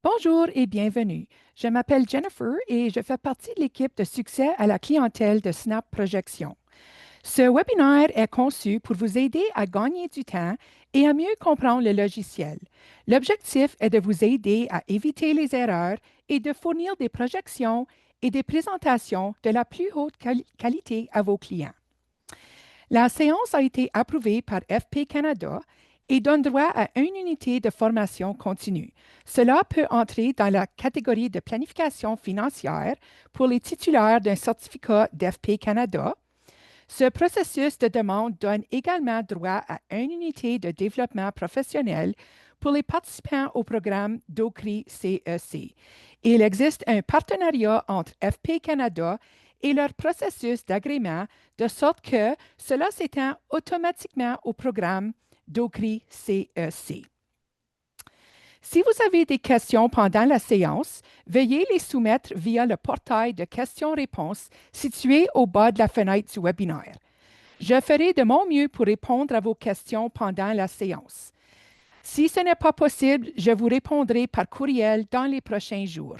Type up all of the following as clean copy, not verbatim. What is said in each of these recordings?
Bonjour et bienvenue. Je m'appelle Jennifer et je fais partie de l'équipe de succès à la clientèle de Snap Projection. Ce webinaire est conçu pour vous aider à gagner du temps et à mieux comprendre le logiciel. L'objectif est de vous aider à éviter les erreurs et de fournir des projections et des présentations de la plus haute qualité à vos clients. La séance a été approuvée par FP Canada et donne droit à une unité de formation continue. Cela peut entrer dans la catégorie de planification financière pour les titulaires d'un certificat d'FP Canada. Ce processus de demande donne également droit à une unité de développement professionnel pour les participants au programme d'OCRI CEC. Il existe un partenariat entre FP Canada et leur processus d'agrément, de sorte que cela s'étend automatiquement au programme d'OCRI CEC. Si vous avez des questions pendant la séance, veuillez les soumettre via le portail de questions-réponses situé au bas de la fenêtre du webinaire. Je ferai de mon mieux pour répondre à vos questions pendant la séance. Si ce n'est pas possible, je vous répondrai par courriel dans les prochains jours.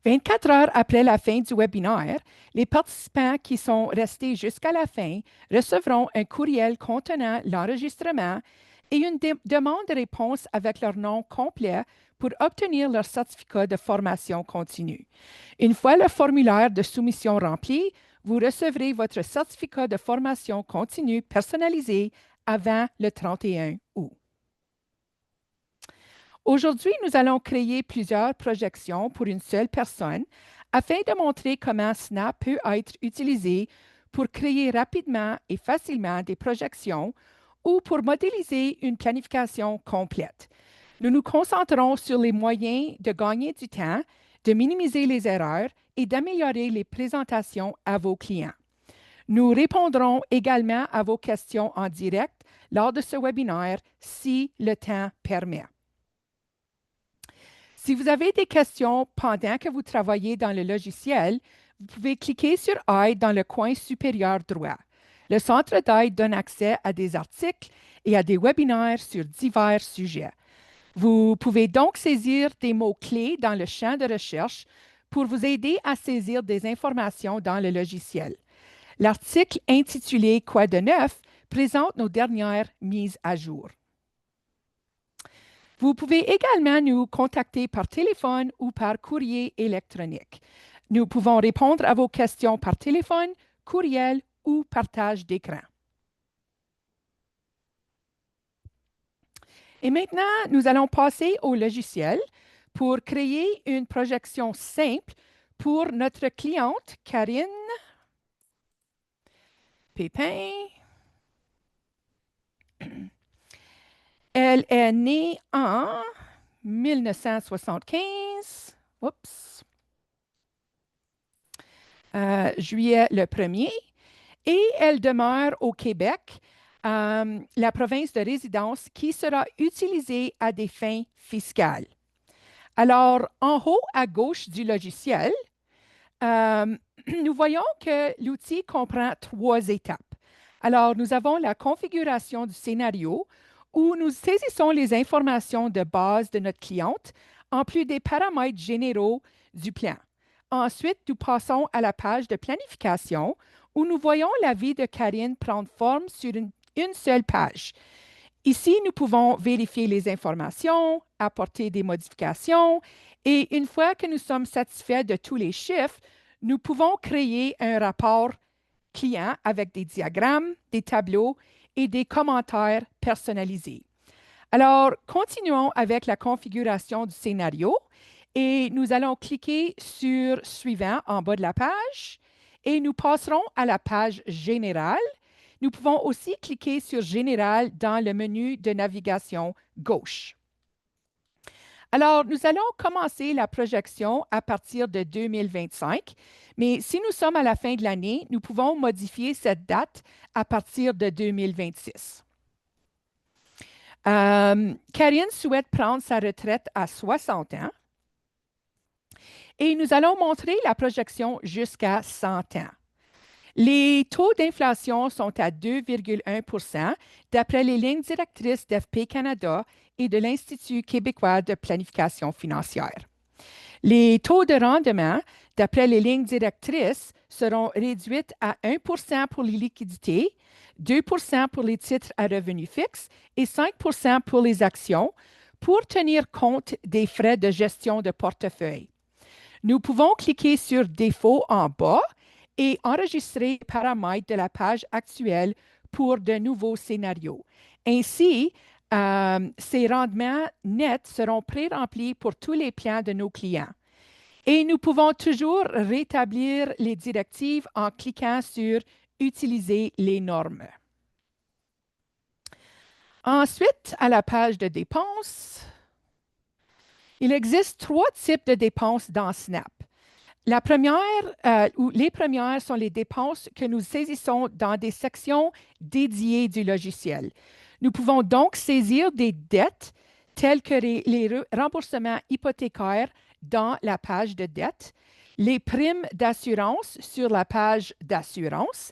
24 heures après la fin du webinaire, les participants qui sont restés jusqu'à la fin recevront un courriel contenant l'enregistrement et une demande de réponse avec leur nom complet pour obtenir leur certificat de formation continue. Une fois le formulaire de soumission rempli, vous recevrez votre certificat de formation continue personnalisé avant le 31 août. Aujourd'hui, nous allons créer plusieurs projections pour une seule personne afin de montrer comment Snap peut être utilisé pour créer rapidement et facilement des projections ou pour modéliser une planification complète. Nous nous concentrons sur les moyens de gagner du temps, de minimiser les erreurs et d'améliorer les présentations à vos clients. Nous répondrons également à vos questions en direct lors de ce webinaire si le temps permet. Si vous avez des questions pendant que vous travaillez dans le logiciel, vous pouvez cliquer sur Aide dans le coin supérieur droit. Le centre d'aide donne accès à des articles et à des webinaires sur divers sujets. Vous pouvez donc saisir des mots-clés dans le champ de recherche pour vous aider à saisir des informations dans le logiciel. L'article intitulé Quoi de neuf présente nos dernières mises à jour. Vous pouvez également nous contacter par téléphone ou par courrier électronique. Nous pouvons répondre à vos questions par téléphone, courriel ou partage d'écran. Et maintenant, nous allons passer au logiciel pour créer une projection simple pour notre cliente Karine Pépin. Elle est née en 1975. Oups. Juillet le 1er. Et elle demeure au Québec, la province de résidence qui sera utilisée à des fins fiscales. Alors, en haut à gauche du logiciel, nous voyons que l'outil comprend 3 étapes. Alors, nous avons la configuration du scénario où nous saisissons les informations de base de notre cliente, en plus des paramètres généraux du plan. Ensuite, nous passons à la page de planification où nous voyons la vie de Karine prendre forme sur une seule page. Ici, nous pouvons vérifier les informations, apporter des modifications et une fois que nous sommes satisfaits de tous les chiffres, nous pouvons créer un rapport client avec des diagrammes, des tableaux et des commentaires personnalisés. Alors, continuons avec la configuration du scénario et nous allons cliquer sur « Suivant » en bas de la page et nous passerons à la page générale. Nous pouvons aussi cliquer sur « Général » dans le menu de navigation gauche. Alors, nous allons commencer la projection à partir de 2025, mais si nous sommes à la fin de l'année, nous pouvons modifier cette date à partir de 2026. Karine souhaite prendre sa retraite à 60 ans et nous allons montrer la projection jusqu'à 100 ans. Les taux d'inflation sont à 2,1 d'après les lignes directrices d'FP Canada et de l'Institut québécois de planification financière. Les taux de rendement, d'après les lignes directrices, seront réduits à 1 pour les liquidités, 2 pour les titres à revenu fixe et 5 pour les actions pour tenir compte des frais de gestion de portefeuille. Nous pouvons cliquer sur Défaut en bas et enregistrer les paramètres de la page actuelle pour de nouveaux scénarios. Ainsi, ces rendements nets seront pré-remplis pour tous les plans de nos clients. Et nous pouvons toujours rétablir les directives en cliquant sur Utiliser les normes. Ensuite, à la page de dépenses, il existe 3 types de dépenses dans Snap. La première, ou les premières sont les dépenses que nous saisissons dans des sections dédiées du logiciel. Nous pouvons donc saisir des dettes telles que les remboursements hypothécaires dans la page de dette, les primes d'assurance sur la page d'assurance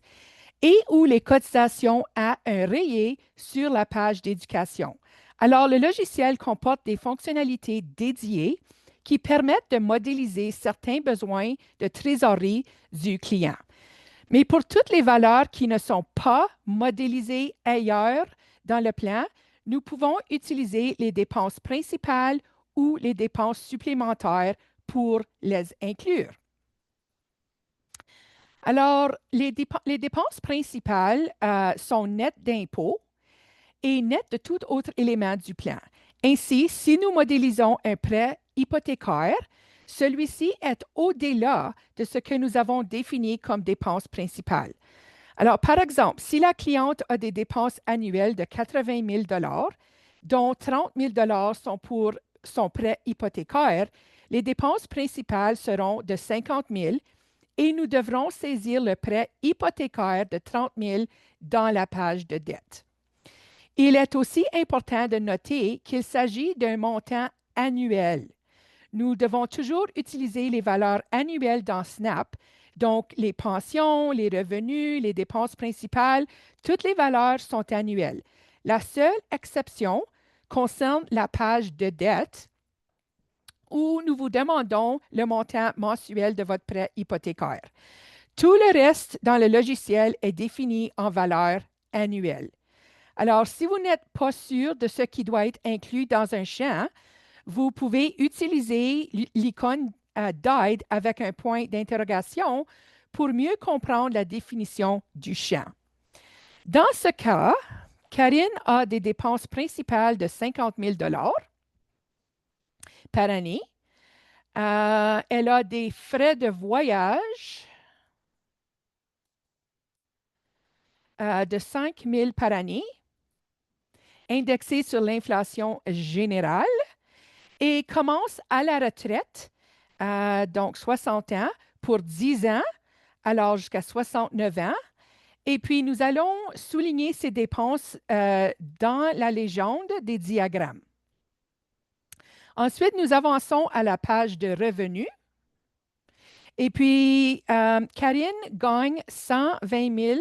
et ou les cotisations à un rayé sur la page d'éducation. Alors, le logiciel comporte des fonctionnalités dédiées qui permettent de modéliser certains besoins de trésorerie du client. Mais pour toutes les valeurs qui ne sont pas modélisées ailleurs dans le plan, nous pouvons utiliser les dépenses principales ou les dépenses supplémentaires pour les inclure. Alors, les dépenses principales sont nettes d'impôts et nettes de tout autre élément du plan. Ainsi, si nous modélisons un prêt hypothécaire, celui-ci est au-delà de ce que nous avons défini comme dépenses principales. Alors, par exemple, si la cliente a des dépenses annuelles de 80 000 dont 30 000 sont pour son prêt hypothécaire, les dépenses principales seront de 50 000 et nous devrons saisir le prêt hypothécaire de 30 000 dans la page de dette. Il est aussi important de noter qu'il s'agit d'un montant annuel. Nous devons toujours utiliser les valeurs annuelles dans Snap, donc les pensions, les revenus, les dépenses principales, toutes les valeurs sont annuelles. La seule exception concerne la page de dette où nous vous demandons le montant mensuel de votre prêt hypothécaire. Tout le reste dans le logiciel est défini en valeur annuelle. Alors, si vous n'êtes pas sûr de ce qui doit être inclus dans un champ, vous pouvez utiliser l'icône Guide avec un point d'interrogation pour mieux comprendre la définition du champ. Dans ce cas, Karine a des dépenses principales de 50 000 par année. Elle a des frais de voyage de 5 000 par année, indexés sur l'inflation générale, et commence à la retraite, donc 60 ans, pour 10 ans, alors jusqu'à 69 ans. Et puis, nous allons souligner ces dépenses dans la légende des diagrammes. Ensuite, nous avançons à la page de revenus. Et puis, Karine gagne 120 000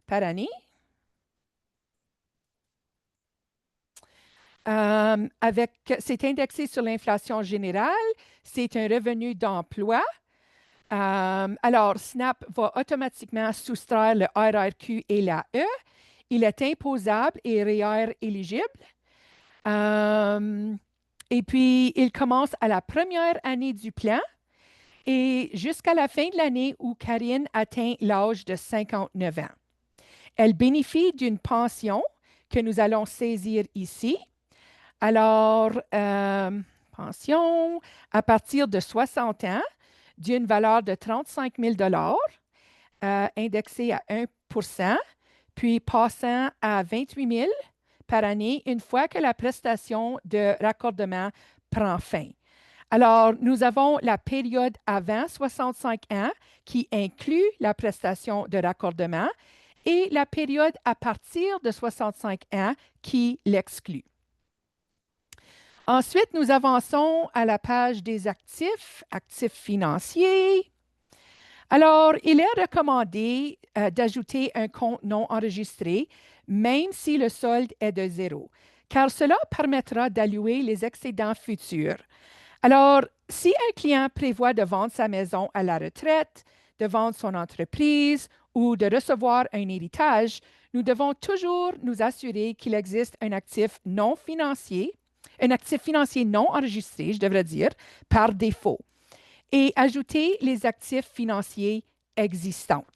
par année. C'est indexé sur l'inflation générale. C'est un revenu d'emploi. Alors, Snap va automatiquement soustraire le RRQ et la E. Il est imposable et REER éligible. Et puis, il commence à la première année du plan et jusqu'à la fin de l'année où Karine atteint l'âge de 59 ans. Elle bénéficie d'une pension que nous allons saisir ici. Alors, pension à partir de 60 ans d'une valeur de 35 000 indexée à 1 puis passant à 28 000 par année une fois que la prestation de raccordement prend fin. Alors, nous avons la période avant 65 ans qui inclut la prestation de raccordement et la période à partir de 65 ans qui l'exclut. Ensuite, nous avançons à la page des actifs, actifs financiers. Alors, il est recommandé d'ajouter un compte non enregistré, même si le solde est de zéro, car cela permettra d'allouer les excédents futurs. Alors, si un client prévoit de vendre sa maison à la retraite, de vendre son entreprise ou de recevoir un héritage, nous devons toujours nous assurer qu'il existe un actif non financier, un actif financier non enregistré, je devrais dire, par défaut, et ajouter les actifs financiers existants.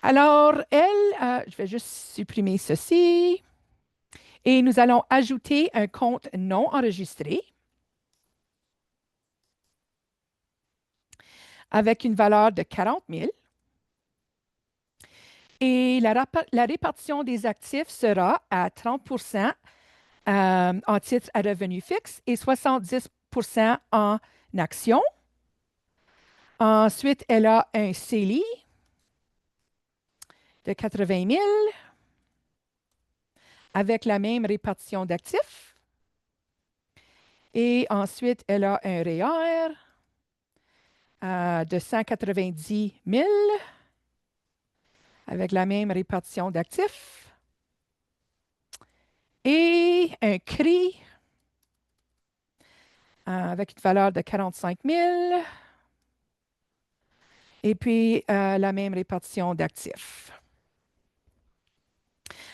Alors, je vais juste supprimer ceci et nous allons ajouter un compte non enregistré avec une valeur de 40 000. Et la répartition des actifs sera à 30 en titres à revenu fixe et 70 en actions. Ensuite, elle a un CELI de 80 000 avec la même répartition d'actifs. Et ensuite, elle a un REER de 190 000 avec la même répartition d'actifs. Et un CRI avec une valeur de 45 000 et puis la même répartition d'actifs.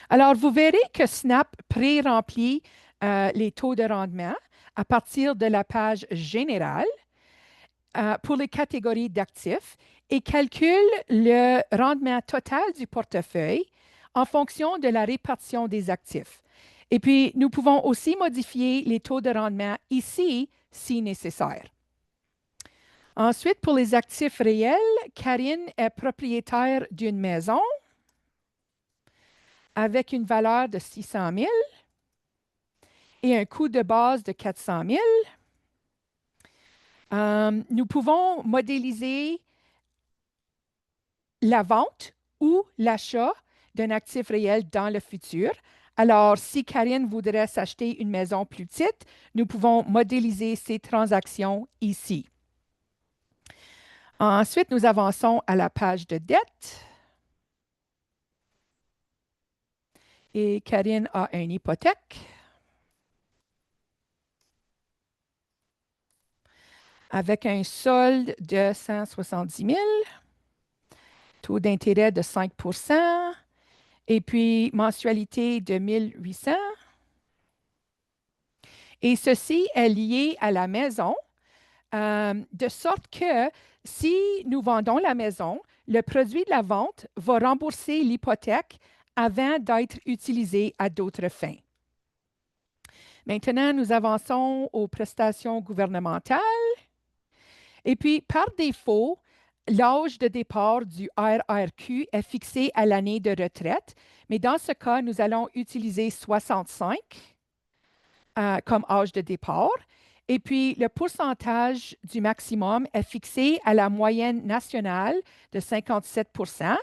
Alors, vous verrez que Snap pré-remplit les taux de rendement à partir de la page générale pour les catégories d'actifs et calcule le rendement total du portefeuille en fonction de la répartition des actifs. Et puis, nous pouvons aussi modifier les taux de rendement ici si nécessaire. Ensuite, pour les actifs réels, Karine est propriétaire d'une maison avec une valeur de 600 000 et un coût de base de 400 000. Nous pouvons modéliser la vente ou l'achat d'un actif réel dans le futur. Alors, si Karine voudrait s'acheter une maison plus petite, nous pouvons modéliser ces transactions ici. Ensuite, nous avançons à la page de dette. Et Karine a une hypothèque avec un solde de 170 000, taux d'intérêt de 5 et puis mensualité de 1 800. Et ceci est lié à la maison, de sorte que si nous vendons la maison, le produit de la vente va rembourser l'hypothèque avant d'être utilisé à d'autres fins. Maintenant, nous avançons aux prestations gouvernementales. Et puis, par défaut, l'âge de départ du RRQ est fixé à l'année de retraite, mais dans ce cas, nous allons utiliser 65 comme âge de départ. Et puis, le pourcentage du maximum est fixé à la moyenne nationale de 57 %.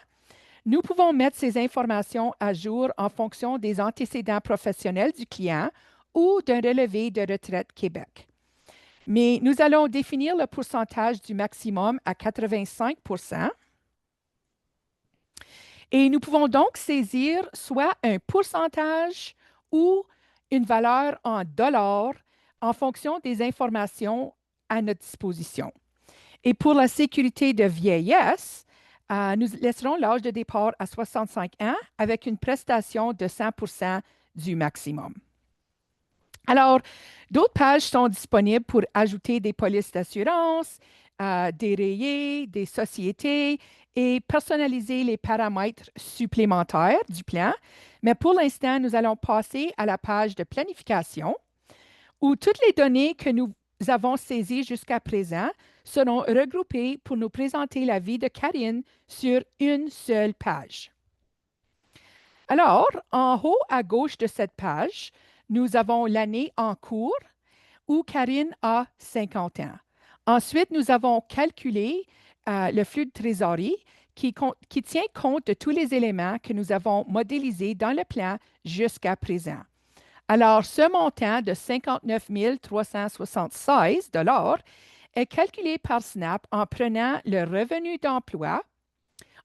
Nous pouvons mettre ces informations à jour en fonction des antécédents professionnels du client ou d'un relevé de retraite Québec. Mais nous allons définir le pourcentage du maximum à 85 % et nous pouvons donc saisir soit un pourcentage ou une valeur en dollars en fonction des informations à notre disposition. Et pour la sécurité de vieillesse, nous laisserons l'âge de départ à 65 ans avec une prestation de 100 % du maximum. Alors, d'autres pages sont disponibles pour ajouter des polices d'assurance, des rayés, des sociétés et personnaliser les paramètres supplémentaires du plan. Mais pour l'instant, nous allons passer à la page de planification où toutes les données que nous avons saisies jusqu'à présent seront regroupées pour nous présenter la vie de Karine sur une seule page. Alors, en haut à gauche de cette page, nous avons l'année en cours où Karine a 50 ans. Ensuite, nous avons calculé le flux de trésorerie qui tient compte de tous les éléments que nous avons modélisés dans le plan jusqu'à présent. Alors, ce montant de 59 376 $ est calculé par SNAP en prenant le revenu d'emploi,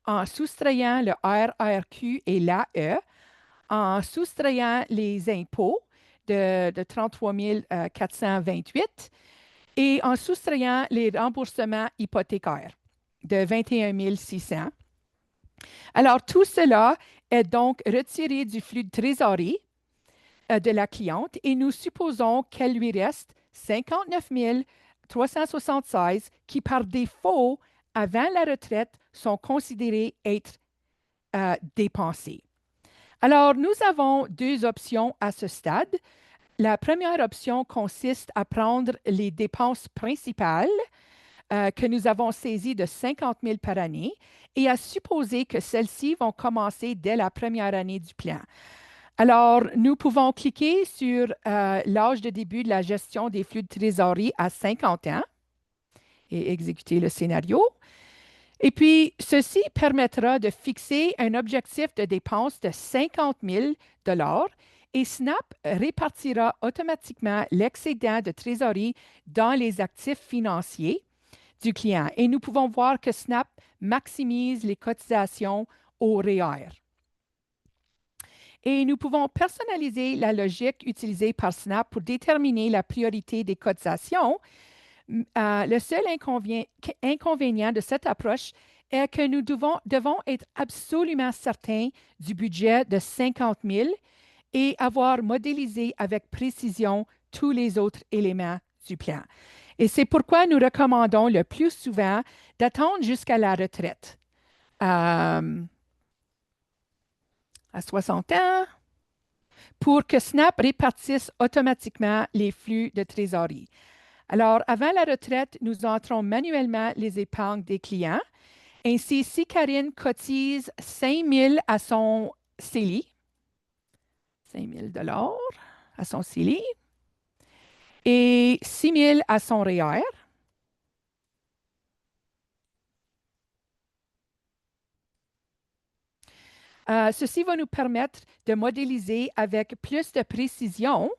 en soustrayant le RRQ et l'AE, en soustrayant les impôts de 33 428 et en soustrayant les remboursements hypothécaires de 21 600. Alors, tout cela est donc retiré du flux de trésorerie de la cliente et nous supposons qu'elle lui reste 59 376 qui, par défaut, avant la retraite, sont considérés être dépensés. Alors, nous avons deux options à ce stade. La première option consiste à prendre les dépenses principales que nous avons saisies de 50 000 par année et à supposer que celles-ci vont commencer dès la première année du plan. Alors, nous pouvons cliquer sur l'âge de début de la gestion des flux de trésorerie à 50 ans et exécuter le scénario. Et puis, ceci permettra de fixer un objectif de dépense de 50 000 et Snap répartira automatiquement l'excédent de trésorerie dans les actifs financiers du client. Et nous pouvons voir que Snap maximise les cotisations au REER. Et nous pouvons personnaliser la logique utilisée par Snap pour déterminer la priorité des cotisations. Le seul inconvénient de cette approche est que nous devons être absolument certains du budget de 50 000 et avoir modélisé avec précision tous les autres éléments du plan. Et c'est pourquoi nous recommandons le plus souvent d'attendre jusqu'à la retraite. À 60 ans, pour que Snap répartisse automatiquement les flux de trésorerie. Alors, avant la retraite, nous entrons manuellement les épargnes des clients. Ainsi, si Karine cotise 5 000 à son CELI, 5 000 à son CELI, et 6 000 à son REER, ceci va nous permettre de modéliser avec plus de précision,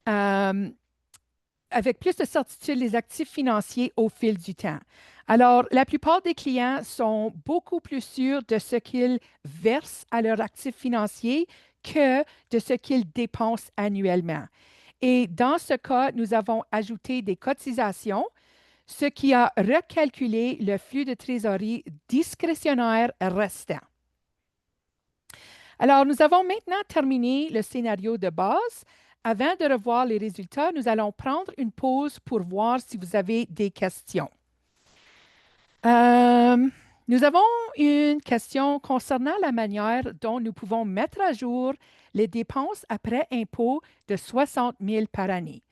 avec plus de certitude les actifs financiers au fil du temps. Alors, la plupart des clients sont beaucoup plus sûrs de ce qu'ils versent à leurs actifs financiers que de ce qu'ils dépensent annuellement. Et dans ce cas, nous avons ajouté des cotisations, ce qui a recalculé le flux de trésorerie discrétionnaire restant. Alors, nous avons maintenant terminé le scénario de base. Avant de revoir les résultats, nous allons prendre une pause pour voir si vous avez des questions. Nous avons une question concernant la manière dont nous pouvons mettre à jour les dépenses après impôt de 60 000 par année.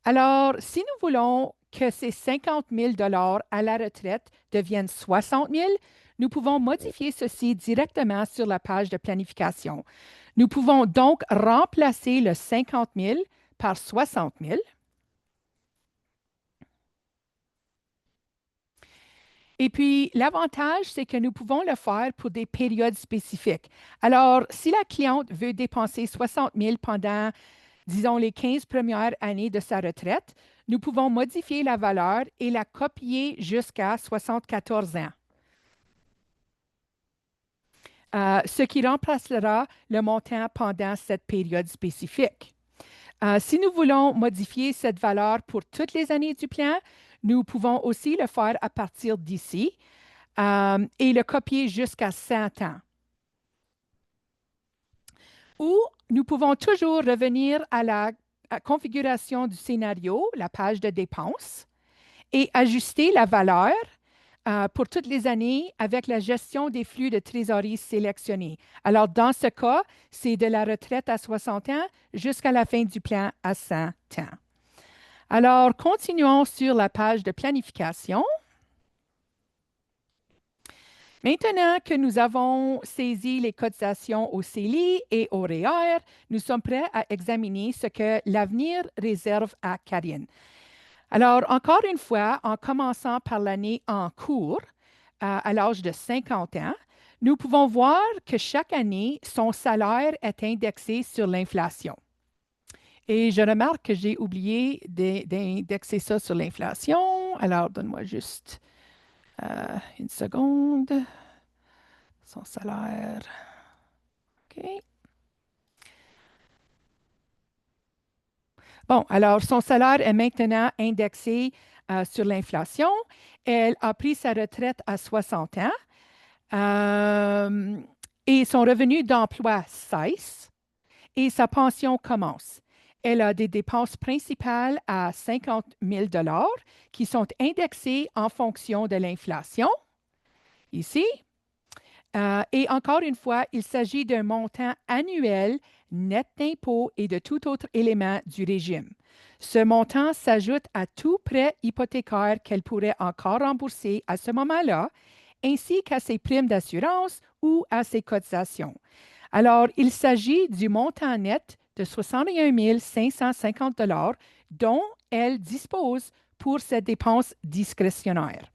Alors, si nous voulons que ces 50 000 à la retraite deviennent 60 000, nous pouvons modifier ceci directement sur la page de planification. Nous pouvons donc remplacer le 50 000 par 60 000. Et puis, l'avantage, c'est que nous pouvons le faire pour des périodes spécifiques. Alors, si la cliente veut dépenser 60 000 pendant, disons, les 15 premières années de sa retraite, nous pouvons modifier la valeur et la copier jusqu'à 74 ans. Ce qui remplacera le montant pendant cette période spécifique. Si nous voulons modifier cette valeur pour toutes les années du plan, nous pouvons aussi le faire à partir d'ici et le copier jusqu'à 100 ans. Ou nous pouvons toujours revenir à la configuration du scénario, la page de dépenses, et ajuster la valeur pour toutes les années avec la gestion des flux de trésorerie sélectionnés. Alors, dans ce cas, c'est de la retraite à 60 ans jusqu'à la fin du plan à 100 ans. Alors, continuons sur la page de planification. Maintenant que nous avons saisi les cotisations au CELI et au REER, nous sommes prêts à examiner ce que l'avenir réserve à Karine. Alors, encore une fois, en commençant par l'année en cours, à l'âge de 50 ans, nous pouvons voir que chaque année, son salaire est indexé sur l'inflation. Et je remarque que j'ai oublié d'indexer ça sur l'inflation. Alors, donne-moi juste une seconde. Son salaire. OK. Bon, alors son salaire est maintenant indexé sur l'inflation. Elle a pris sa retraite à 60 ans et son revenu d'emploi cesse et sa pension commence. Elle a des dépenses principales à 50 000 qui sont indexées en fonction de l'inflation. Ici, et encore une fois, il s'agit d'un montant annuel net d'impôts et de tout autre élément du régime. Ce montant s'ajoute à tout prêt hypothécaire qu'elle pourrait encore rembourser à ce moment-là, ainsi qu'à ses primes d'assurance ou à ses cotisations. Alors, il s'agit du montant net de 61 550 dont elle dispose pour ses dépenses discrétionnaires.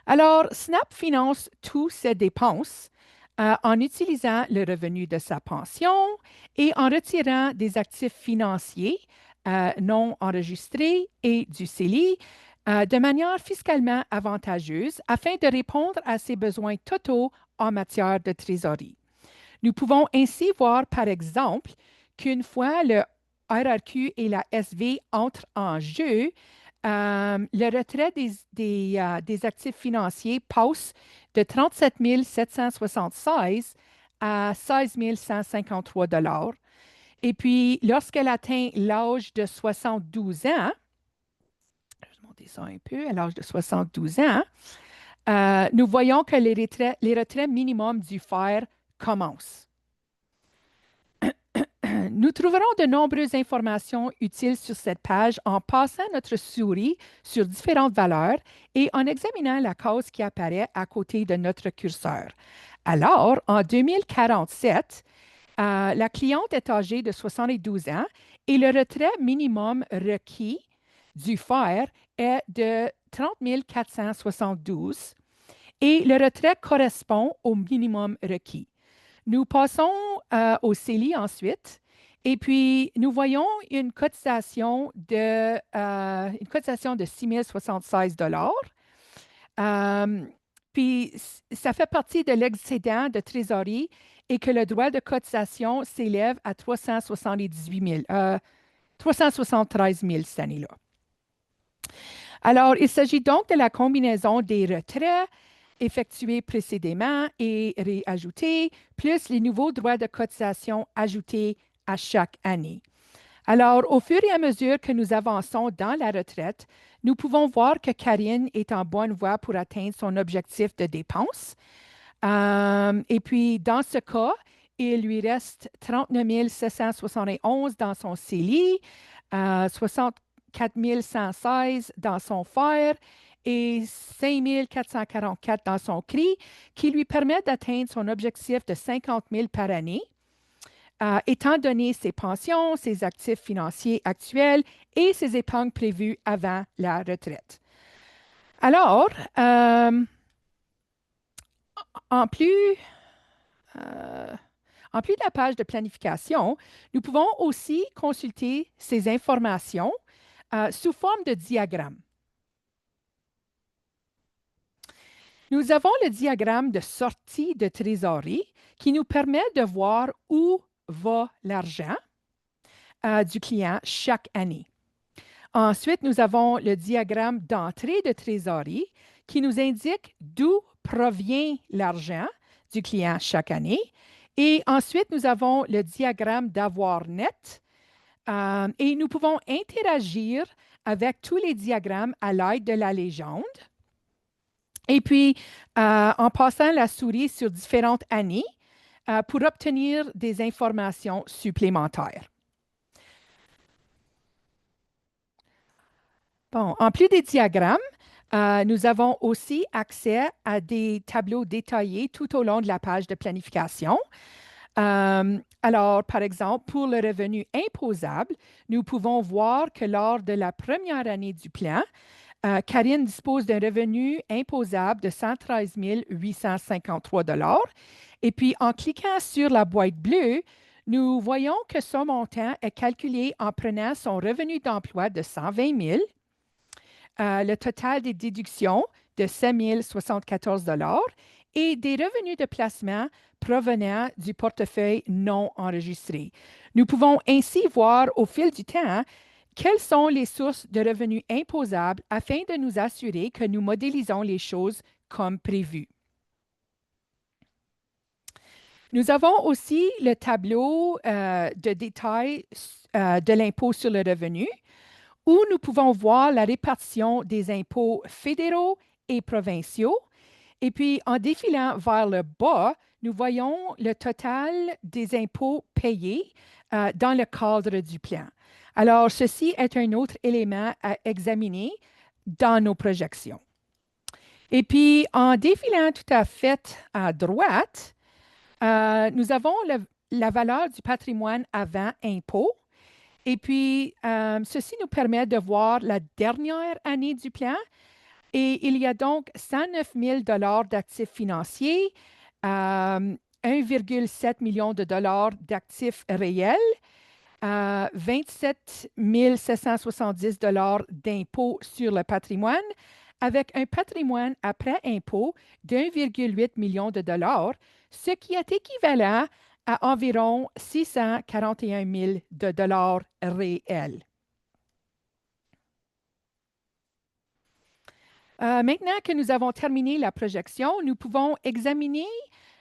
Alors, Snap finance toutes ses dépenses en utilisant le revenu de sa pension et en retirant des actifs financiers non enregistrés et du CELI de manière fiscalement avantageuse afin de répondre à ses besoins totaux en matière de trésorerie. Nous pouvons ainsi voir, par exemple, qu'une fois le RRQ et la SV entrent en jeu, le retrait des actifs financiers passe de 37 776 à 16 153 Et puis, lorsqu'elle atteint l'âge de 72 ans, je vais monter ça un peu, à l'âge de 72 ans, nous voyons que les retraits minimums du FER commencent. Nous trouverons de nombreuses informations utiles sur cette page en passant notre souris sur différentes valeurs et en examinant la case qui apparaît à côté de notre curseur. Alors, en 2047, la cliente est âgée de 72 ans et le retrait minimum requis du FER est de 30 472 et le retrait correspond au minimum requis. Nous passons au CELI ensuite. Et puis, nous voyons une cotisation de 6 076 puis, ça fait partie de l'excédent de trésorerie et que le droit de cotisation s'élève à 373 000 cette année-là. Alors, il s'agit donc de la combinaison des retraits effectués précédemment et réajoutés, plus les nouveaux droits de cotisation ajoutés à chaque année. Alors, au fur et à mesure que nous avançons dans la retraite, nous pouvons voir que Karine est en bonne voie pour atteindre son objectif de dépenses. Et puis, dans ce cas, il lui reste 39 771 dans son CELI, 64 116 dans son FER et 5 444 dans son CRI, qui lui permettent d'atteindre son objectif de 50 000 par année. Étant donné ses pensions, ses actifs financiers actuels et ses épargnes prévues avant la retraite. Alors, en plus de la page de planification, nous pouvons aussi consulter ces informations sous forme de diagramme. Nous avons le diagramme de sortie de trésorerie qui nous permet de voir où va l'argent du client chaque année. Ensuite, nous avons le diagramme d'entrée de trésorerie qui nous indique d'où provient l'argent du client chaque année. Et ensuite, nous avons le diagramme d'avoir net et nous pouvons interagir avec tous les diagrammes à l'aide de la légende. Et puis, en passant la souris sur différentes années pour obtenir des informations supplémentaires. Bon, en plus des diagrammes, nous avons aussi accès à des tableaux détaillés tout au long de la page de planification. Alors, par exemple, pour le revenu imposable, nous pouvons voir que lors de la première année du plan, Karine dispose d'un revenu imposable de 113 853 Et puis, en cliquant sur la boîte bleue, nous voyons que son montant est calculé en prenant son revenu d'emploi de 120 000, le total des déductions de 7 074 et des revenus de placement provenant du portefeuille non enregistré. Nous pouvons ainsi voir au fil du temps quelles sont les sources de revenus imposables afin de nous assurer que nous modélisons les choses comme prévu. Nous avons aussi le tableau de détail de l'impôt sur le revenu, où nous pouvons voir la répartition des impôts fédéraux et provinciaux. Et puis, en défilant vers le bas, nous voyons le total des impôts payés dans le cadre du plan. Alors, ceci est un autre élément à examiner dans nos projections. Et puis, en défilant tout à fait à droite, nous avons la valeur du patrimoine avant impôt. Et puis, ceci nous permet de voir la dernière année du plan. Et il y a donc 109 000 d'actifs financiers, 1,7 million de dollars d'actifs réels, 27 770 d'impôts sur le patrimoine, avec un patrimoine après impôt d'1,8 million de dollars, ce qui est équivalent à environ 641 000 de dollars réels. Maintenant que nous avons terminé la projection, nous pouvons examiner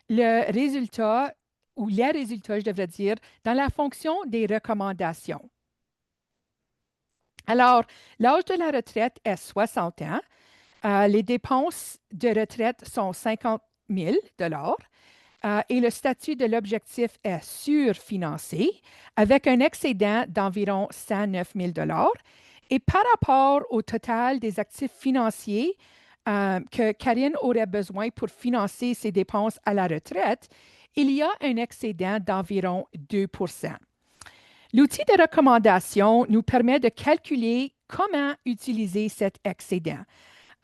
le résultat, ou les résultats, je devrais dire, dans la fonction des recommandations. Alors, l'âge de la retraite est 60 ans. Les dépenses de retraite sont 50 000 et le statut de l'objectif est surfinancé avec un excédent d'environ 109 000 et par rapport au total des actifs financiers que Karine aurait besoin pour financer ses dépenses à la retraite, il y a un excédent d'environ 2 %. L'outil de recommandation nous permet de calculer comment utiliser cet excédent.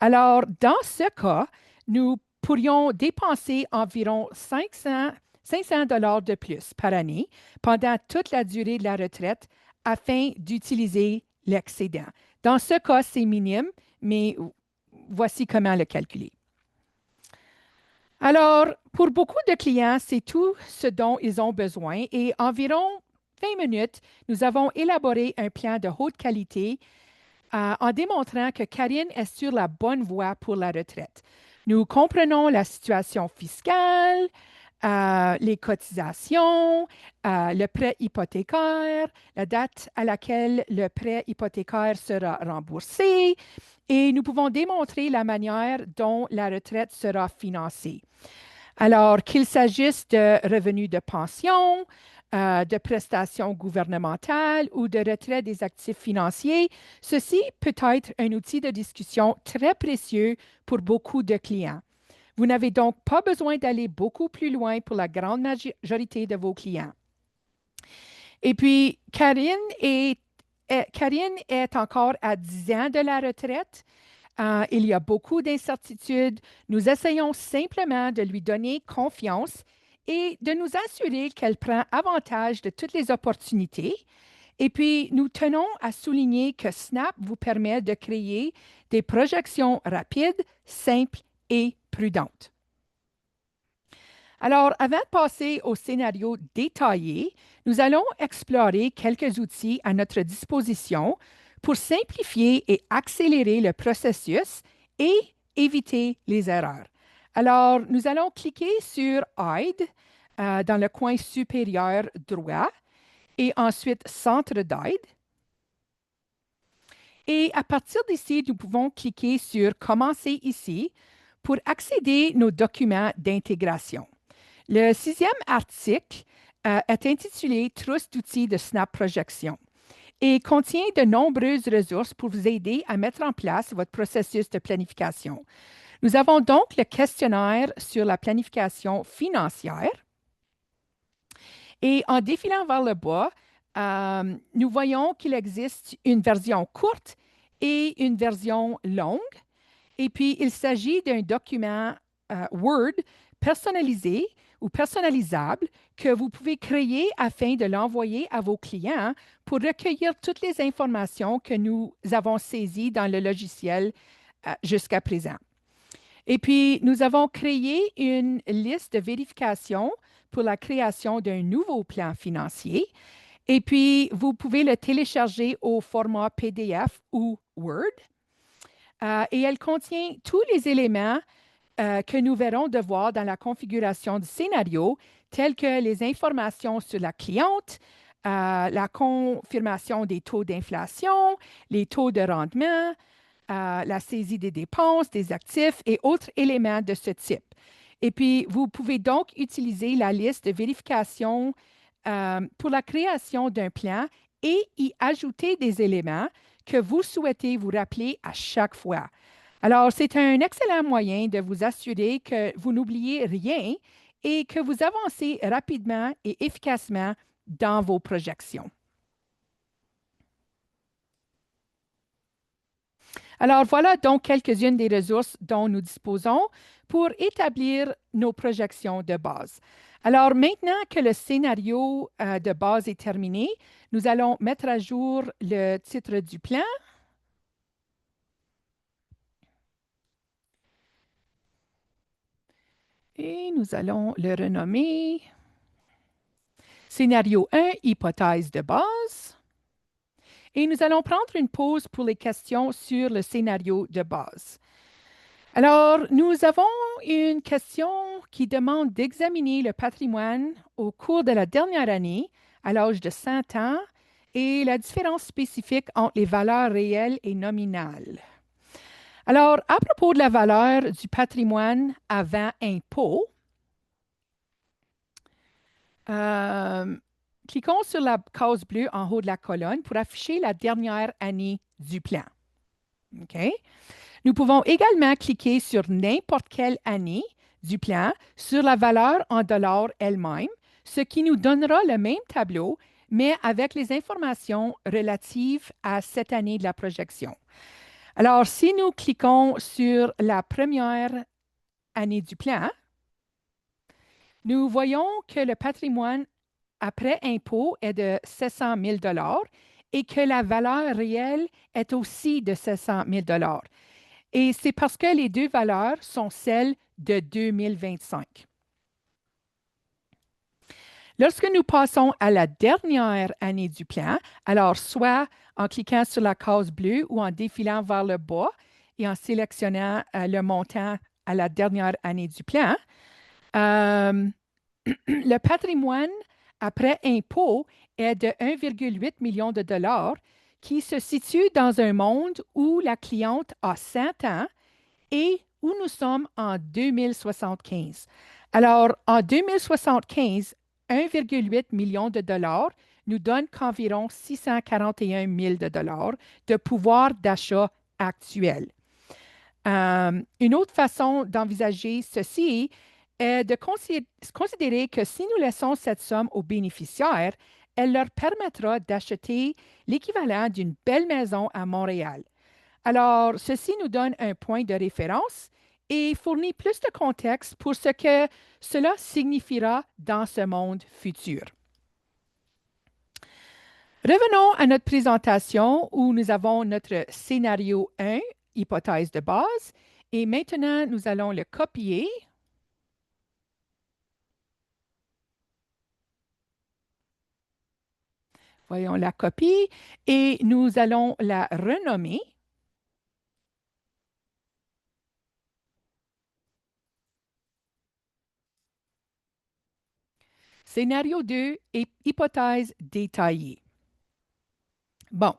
Alors, dans ce cas, nous pourrions dépenser environ 500 de plus par année pendant toute la durée de la retraite afin d'utiliser l'excédent. Dans ce cas, c'est minime, mais voici comment le calculer. Alors, pour beaucoup de clients, c'est tout ce dont ils ont besoin et environ 20 minutes, nous avons élaboré un plan de haute qualité en démontrant que Karine est sur la bonne voie pour la retraite. Nous comprenons la situation fiscale, les cotisations, le prêt hypothécaire, la date à laquelle le prêt hypothécaire sera remboursé, et nous pouvons démontrer la manière dont la retraite sera financée. Alors, qu'il s'agisse de revenus de pension, de prestations gouvernementales ou de retrait des actifs financiers, ceci peut être un outil de discussion très précieux pour beaucoup de clients. Vous n'avez donc pas besoin d'aller beaucoup plus loin pour la grande majorité de vos clients. Et puis, Karine est encore à 10 ans de la retraite. Il y a beaucoup d'incertitudes. Nous essayons simplement de lui donner confiance et de nous assurer qu'elle prend avantage de toutes les opportunités. Et puis, nous tenons à souligner que Snap vous permet de créer des projections rapides, simples et prudentes. Alors, avant de passer au scénario détaillé, nous allons explorer quelques outils à notre disposition pour simplifier et accélérer le processus et éviter les erreurs. Alors, nous allons cliquer sur Aide dans le coin supérieur droit et ensuite Centre d'aide. Et à partir d'ici, nous pouvons cliquer sur Commencer ici pour accéder à nos documents d'intégration. Le 6e article est intitulé Trousse d'outils de Snap Projection et contient de nombreuses ressources pour vous aider à mettre en place votre processus de planification. Nous avons donc le questionnaire sur la planification financière. Et en défilant vers le bas, nous voyons qu'il existe une version courte et une version longue. Et puis, il s'agit d'un document Word personnalisé ou personnalisable que vous pouvez créer afin de l'envoyer à vos clients pour recueillir toutes les informations que nous avons saisies dans le logiciel jusqu'à présent. Et puis, nous avons créé une liste de vérification pour la création d'un nouveau plan financier. Et puis, vous pouvez le télécharger au format PDF ou Word. Et elle contient tous les éléments que nous verrons devoir dans la configuration du scénario, tels que les informations sur la cliente, la confirmation des taux d'inflation, les taux de rendement, la saisie des dépenses, des actifs et autres éléments de ce type. Et puis, vous pouvez donc utiliser la liste de vérification pour la création d'un plan et y ajouter des éléments que vous souhaitez vous rappeler à chaque fois. Alors, c'est un excellent moyen de vous assurer que vous n'oubliez rien et que vous avancez rapidement et efficacement dans vos projections. Alors, voilà donc quelques-unes des ressources dont nous disposons pour établir nos projections de base. Alors, maintenant que le scénario de base est terminé, nous allons mettre à jour le titre du plan. Et nous allons le renommer Scénario 1, hypothèse de base. Et nous allons prendre une pause pour les questions sur le scénario de base. Alors, nous avons une question qui demande d'examiner le patrimoine au cours de la dernière année, à l'âge de 100 ans, et la différence spécifique entre les valeurs réelles et nominales. Alors, à propos de la valeur du patrimoine avant impôt, cliquons sur la case bleue en haut de la colonne pour afficher la dernière année du plan. OK? Nous pouvons également cliquer sur n'importe quelle année du plan sur la valeur en dollars elle-même, ce qui nous donnera le même tableau, mais avec les informations relatives à cette année de la projection. Alors, si nous cliquons sur la première année du plan, nous voyons que le patrimoine après impôt est de 700 000 et que la valeur réelle est aussi de 700 000 Et c'est parce que les deux valeurs sont celles de 2025. Lorsque nous passons à la dernière année du plan, alors soit en cliquant sur la case bleue ou en défilant vers le bas et en sélectionnant le montant à la dernière année du plan, le patrimoine après impôt est de 1,8 million de dollars qui se situe dans un monde où la cliente a 100 ans et où nous sommes en 2075. Alors, en 2075, 1,8 million de dollars nous donne qu'environ 641 000 de dollars de pouvoir d'achat actuel. Une autre façon d'envisager ceci est de considérer que si nous laissons cette somme aux bénéficiaires, elle leur permettra d'acheter l'équivalent d'une belle maison à Montréal. Alors, ceci nous donne un point de référence et fournit plus de contexte pour ce que cela signifiera dans ce monde futur. Revenons à notre présentation où nous avons notre scénario 1, hypothèse de base, et maintenant nous allons le copier. Voyons la copie et nous allons la renommer. Scénario 2, hypothèse détaillée. Bon,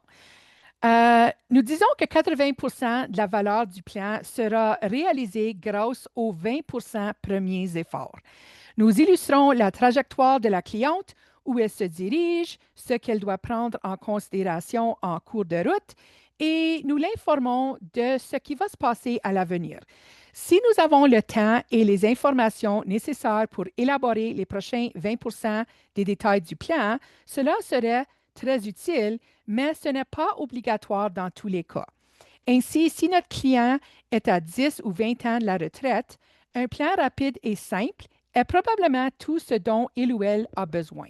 nous disons que 80 de la valeur du plan sera réalisée grâce aux 20 premiers efforts. Nous illustrons la trajectoire de la cliente, où elle se dirige, ce qu'elle doit prendre en considération en cours de route, et nous l'informons de ce qui va se passer à l'avenir. Si nous avons le temps et les informations nécessaires pour élaborer les prochains 20 des détails du plan, cela serait très utile, mais ce n'est pas obligatoire dans tous les cas. Ainsi, si notre client est à 10 ou 20 ans de la retraite, un plan rapide et simple est probablement tout ce dont il ou elle a besoin.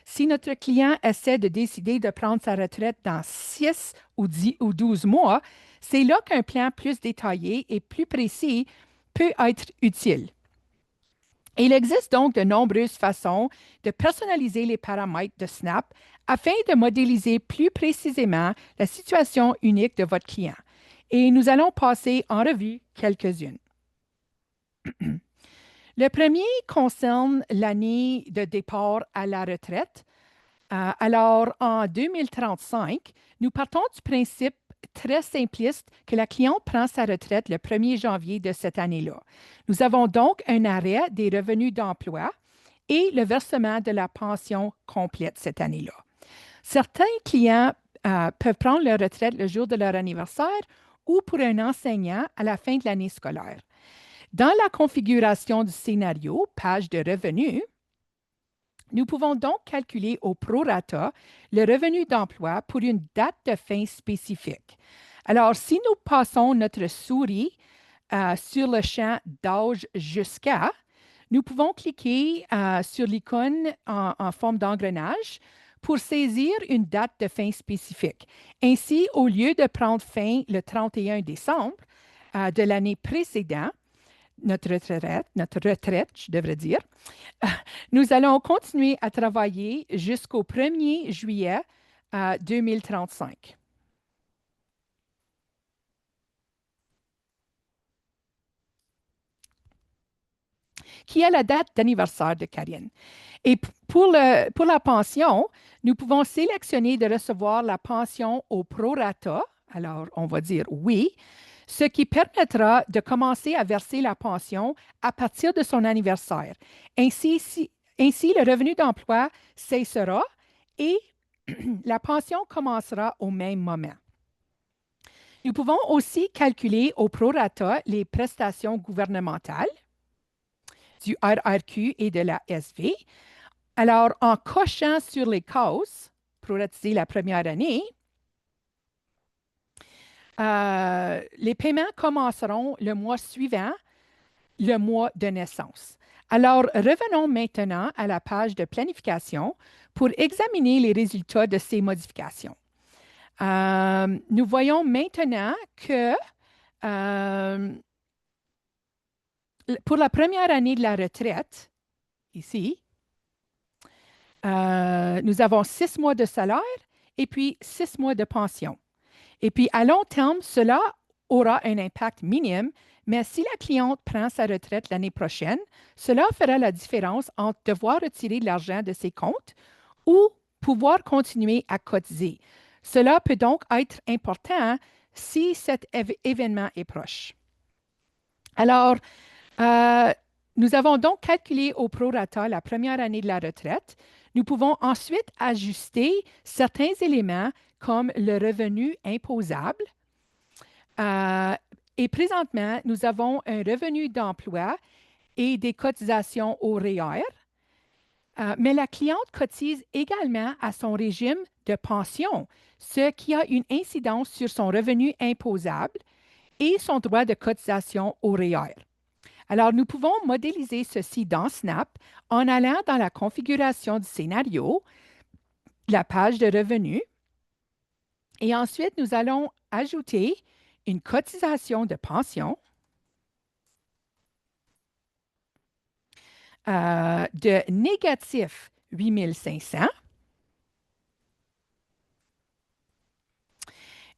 Si notre client essaie de décider de prendre sa retraite dans 6 ou 10 ou 12 mois, c'est là qu'un plan plus détaillé et plus précis peut être utile. Il existe donc de nombreuses façons de personnaliser les paramètres de Snap afin de modéliser plus précisément la situation unique de votre client. Et nous allons passer en revue quelques-unes. Le premier concerne l'année de départ à la retraite. Alors, en 2035, nous partons du principe très simpliste que la cliente prend sa retraite le 1er janvier de cette année-là. Nous avons donc un arrêt des revenus d'emploi et le versement de la pension complète cette année-là. Certains clients peuvent prendre leur retraite le jour de leur anniversaire ou pour un enseignant à la fin de l'année scolaire. Dans la configuration du scénario, page de revenus, nous pouvons donc calculer au prorata le revenu d'emploi pour une date de fin spécifique. Alors, si nous passons notre souris sur le champ d'âge jusqu'à, nous pouvons cliquer sur l'icône en forme d'engrenage pour saisir une date de fin spécifique. Ainsi, au lieu de prendre fin le 31 décembre de l'année précédente, notre retraite, je devrais dire, nous allons continuer à travailler jusqu'au 1er juillet 2035. Qui est la date d'anniversaire de Karine. Et pour la pension, nous pouvons sélectionner de recevoir la pension au prorata. Alors, on va dire oui, ce qui permettra de commencer à verser la pension à partir de son anniversaire. Ainsi, le revenu d'emploi cessera et la pension commencera au même moment. Nous pouvons aussi calculer au prorata les prestations gouvernementales du RRQ et de la SV. Alors, en cochant sur les cases, proratiser la première année, les paiements commenceront le mois suivant le mois de naissance. Alors, revenons maintenant à la page de planification pour examiner les résultats de ces modifications. Nous voyons maintenant que pour la première année de la retraite, ici, nous avons 6 mois de salaire et puis 6 mois de pension. Et puis, à long terme, cela aura un impact minime, mais si la cliente prend sa retraite l'année prochaine, cela fera la différence entre devoir retirer de l'argent de ses comptes ou pouvoir continuer à cotiser. Cela peut donc être important si cet événement est proche. Alors, nous avons donc calculé au prorata la première année de la retraite. Nous pouvons ensuite ajuster certains éléments comme le revenu imposable. Et présentement, nous avons un revenu d'emploi et des cotisations au REER, mais la cliente cotise également à son régime de pension, ce qui a une incidence sur son revenu imposable et son droit de cotisation au REER. Alors, nous pouvons modéliser ceci dans Snap en allant dans la configuration du scénario, la page de revenus, et ensuite, nous allons ajouter une cotisation de pension de négatif 8 500.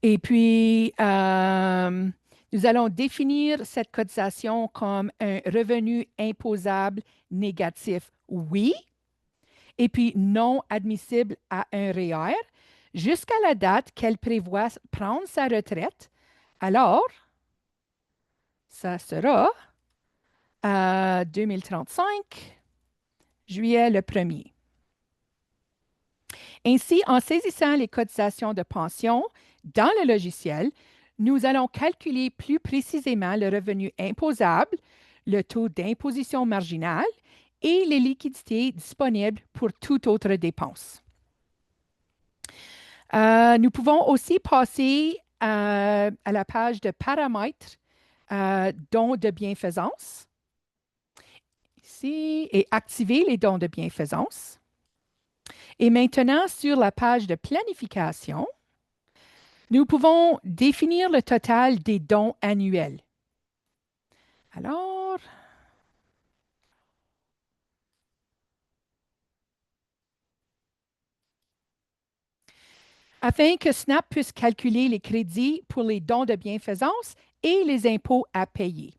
Et puis, nous allons définir cette cotisation comme un revenu imposable négatif, oui, et puis non admissible à un REER, jusqu'à la date qu'elle prévoit prendre sa retraite. Alors, ça sera 2035, juillet le 1er. Ainsi, en saisissant les cotisations de pension dans le logiciel, nous allons calculer plus précisément le revenu imposable, le taux d'imposition marginale et les liquidités disponibles pour toute autre dépense. Nous pouvons aussi passer à la page de paramètres dont de bienfaisance. ici, et activer les dons de bienfaisance. Et maintenant, sur la page de planification, nous pouvons définir le total des dons annuels. Alors, afin que Snap puisse calculer les crédits pour les dons de bienfaisance et les impôts à payer.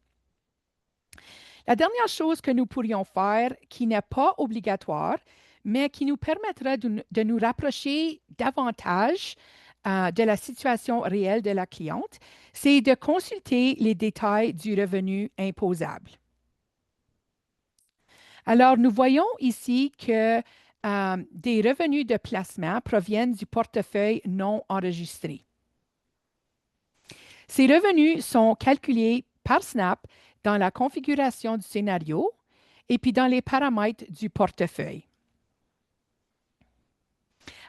La dernière chose que nous pourrions faire, qui n'est pas obligatoire, mais qui nous permettra de nous rapprocher davantage de la situation réelle de la cliente, c'est de consulter les détails du revenu imposable. Alors, nous voyons ici que des revenus de placement proviennent du portefeuille non enregistré. Ces revenus sont calculés par Snap dans la configuration du scénario et puis dans les paramètres du portefeuille.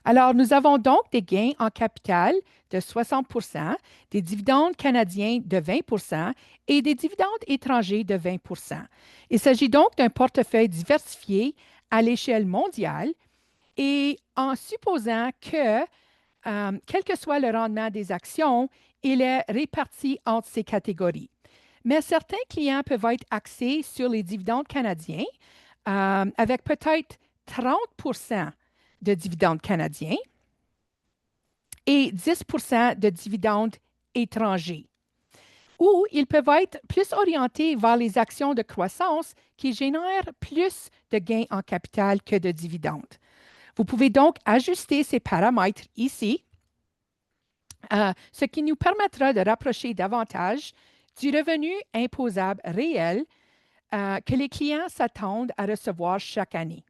Alors, nous avons donc des gains en capital de 60 des dividendes canadiens de 20 et des dividendes étrangers de 20 Il s'agit donc d'un portefeuille diversifié à l'échelle mondiale et en supposant que, quel que soit le rendement des actions, il est réparti entre ces catégories. Mais certains clients peuvent être axés sur les dividendes canadiens avec peut-être 30 de dividendes canadiens et 10 de dividendes étrangers. Ou ils peuvent être plus orientés vers les actions de croissance qui génèrent plus de gains en capital que de dividendes. Vous pouvez donc ajuster ces paramètres ici, ce qui nous permettra de rapprocher davantage du revenu imposable réel que les clients s'attendent à recevoir chaque année.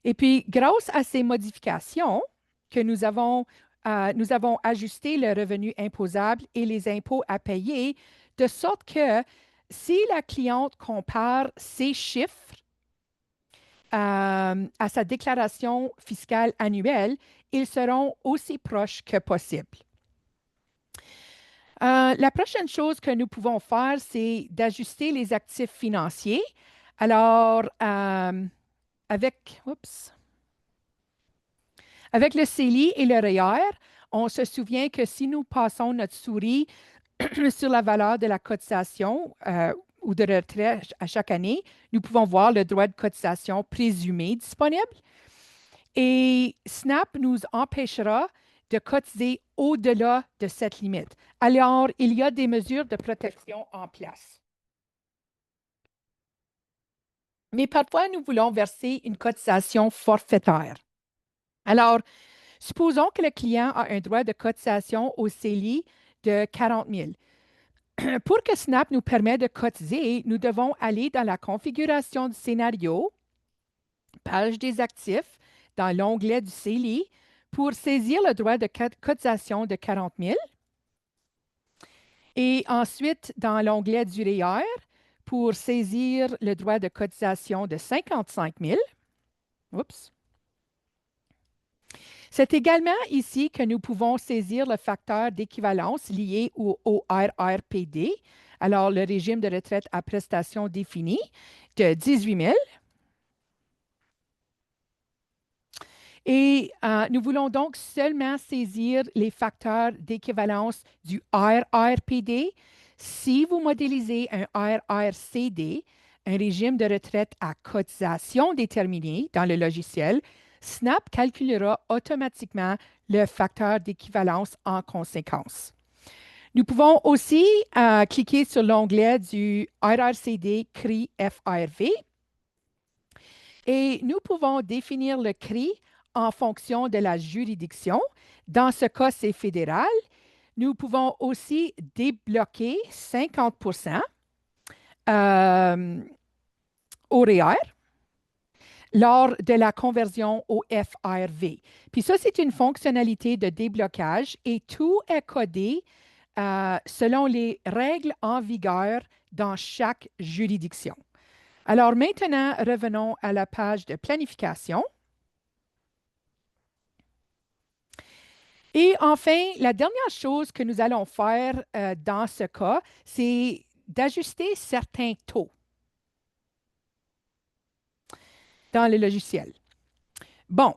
Et puis, grâce à ces modifications que nous avons ajusté le revenu imposable et les impôts à payer, de sorte que si la cliente compare ces chiffres à sa déclaration fiscale annuelle, ils seront aussi proches que possible. La prochaine chose que nous pouvons faire, c'est d'ajuster les actifs financiers. Alors, avec le CELI et le REER, on se souvient que si nous passons notre souris sur la valeur de la cotisation ou de retraite à chaque année, nous pouvons voir le droit de cotisation présumé disponible. Et SNAP nous empêchera de cotiser au-delà de cette limite. Alors, il y a des mesures de protection en place. Mais parfois, nous voulons verser une cotisation forfaitaire. Alors, supposons que le client a un droit de cotisation au CELI de 40 000. Pour que SNAP nous permette de cotiser, nous devons aller dans la configuration du scénario, page des actifs, dans l'onglet du CELI, pour saisir le droit de cotisation de 40 000. Et ensuite, dans l'onglet du REER, pour saisir le droit de cotisation de 55 000. Oups. C'est également ici que nous pouvons saisir le facteur d'équivalence lié au RRPD, alors le régime de retraite à prestations définies, de 18 000. Et nous voulons donc seulement saisir les facteurs d'équivalence du RRPD si vous modélisez un RRCD, un régime de retraite à cotisation déterminée dans le logiciel. SNAP calculera automatiquement le facteur d'équivalence en conséquence. Nous pouvons aussi cliquer sur l'onglet du RRCD CRI FRV et nous pouvons définir le CRI en fonction de la juridiction. Dans ce cas, c'est fédéral. Nous pouvons aussi débloquer 50 au REER lors de la conversion au FRV. Puis ça, c'est une fonctionnalité de déblocage et tout est codé selon les règles en vigueur dans chaque juridiction. Alors maintenant, revenons à la page de planification. Et enfin, la dernière chose que nous allons faire dans ce cas, c'est d'ajuster certains taux. dans le logiciel. Bon,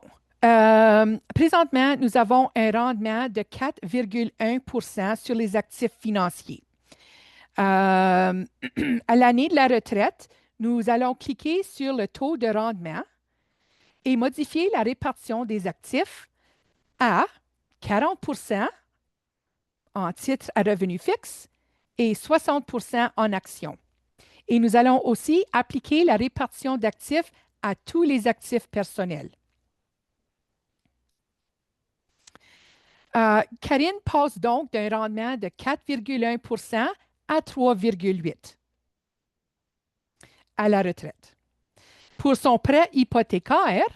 présentement, nous avons un rendement de 4,1 sur les actifs financiers. À l'année de la retraite, nous allons cliquer sur le taux de rendement et modifier la répartition des actifs à 40 en titres à revenu fixe et 60 en actions. Et nous allons aussi appliquer la répartition d'actifs à tous les actifs personnels. Karine passe donc d'un rendement de 4,1 à 3,8 à la retraite. Pour son prêt hypothécaire,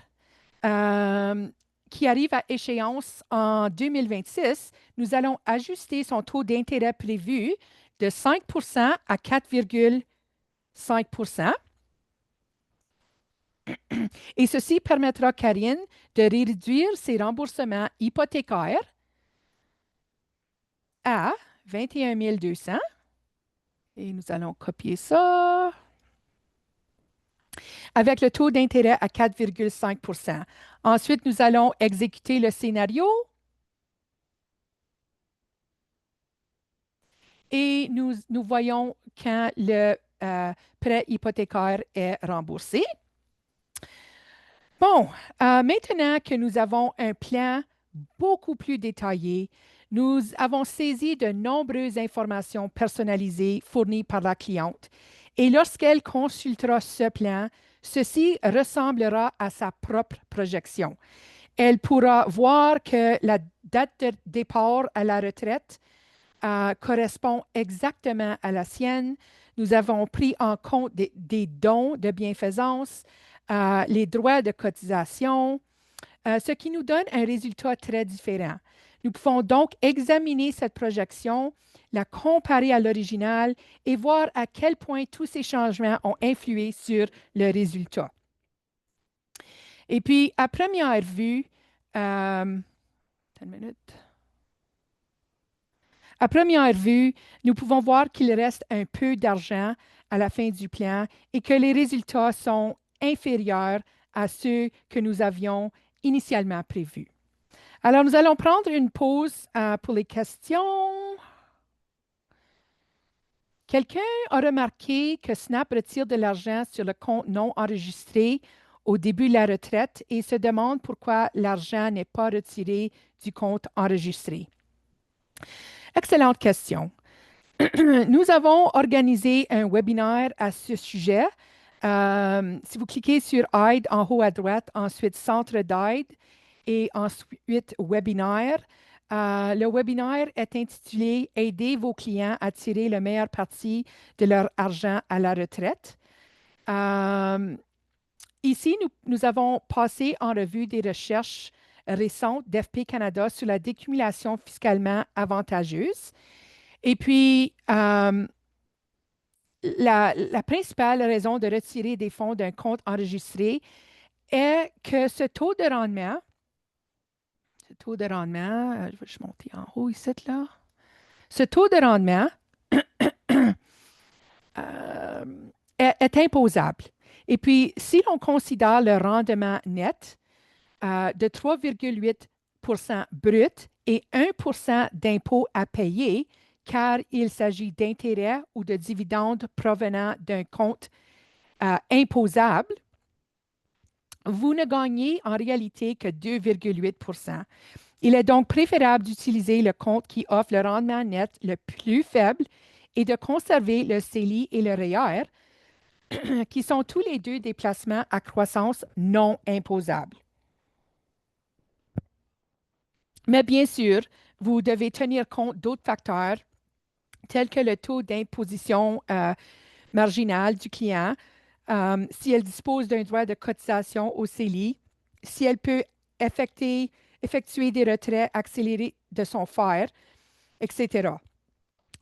qui arrive à échéance en 2026, nous allons ajuster son taux d'intérêt prévu de 5 à 4,5 et ceci permettra à Karine de réduire ses remboursements hypothécaires à 21 200. Et nous allons copier ça avec le taux d'intérêt à 4,5 Ensuite, nous allons exécuter le scénario et nous voyons quand le prêt hypothécaire est remboursé. Bon, maintenant que nous avons un plan beaucoup plus détaillé, nous avons saisi de nombreuses informations personnalisées fournies par la cliente. Et lorsqu'elle consultera ce plan, ceci ressemblera à sa propre projection. Elle pourra voir que la date de départ à la retraite correspond exactement à la sienne. Nous avons pris en compte des dons de bienfaisance, les droits de cotisation, ce qui nous donne un résultat très différent. Nous pouvons donc examiner cette projection, la comparer à l'original et voir à quel point tous ces changements ont influé sur le résultat. Et puis, à première vue, une minute. À première vue, nous pouvons voir qu'il reste un peu d'argent à la fin du plan et que les résultats sont inférieurs à ceux que nous avions initialement prévus. Alors, nous allons prendre une pause pour les questions. Quelqu'un a remarqué que Snap retire de l'argent sur le compte non enregistré au début de la retraite et se demande pourquoi l'argent n'est pas retiré du compte enregistré. Excellente question. Nous avons organisé un webinaire à ce sujet. Si vous cliquez sur Aide en haut à droite, ensuite Centre d'aide et ensuite Webinaire, le webinaire est intitulé « Aider vos clients à tirer le meilleur parti de leur argent à la retraite ». Ici, nous avons passé en revue des recherches récentes d'FP Canada sur la décumulation fiscalement avantageuse. Et puis, la principale raison de retirer des fonds d'un compte enregistré est que ce taux de rendement, je vais juste monter en haut ici, là. Ce taux de rendement est imposable. Et puis, si l'on considère le rendement net de 3,8 brut et 1 d'impôt à payer, car il s'agit d'intérêts ou de dividendes provenant d'un compte imposable, vous ne gagnez en réalité que 2,8 Il est donc préférable d'utiliser le compte qui offre le rendement net le plus faible et de conserver le CELI et le REER, qui sont tous les deux des placements à croissance non imposables. Mais bien sûr, vous devez tenir compte d'autres facteurs tels que le taux d'imposition marginal du client, si elle dispose d'un droit de cotisation au CELI, si elle peut effectuer des retraits accélérés de son FER, etc.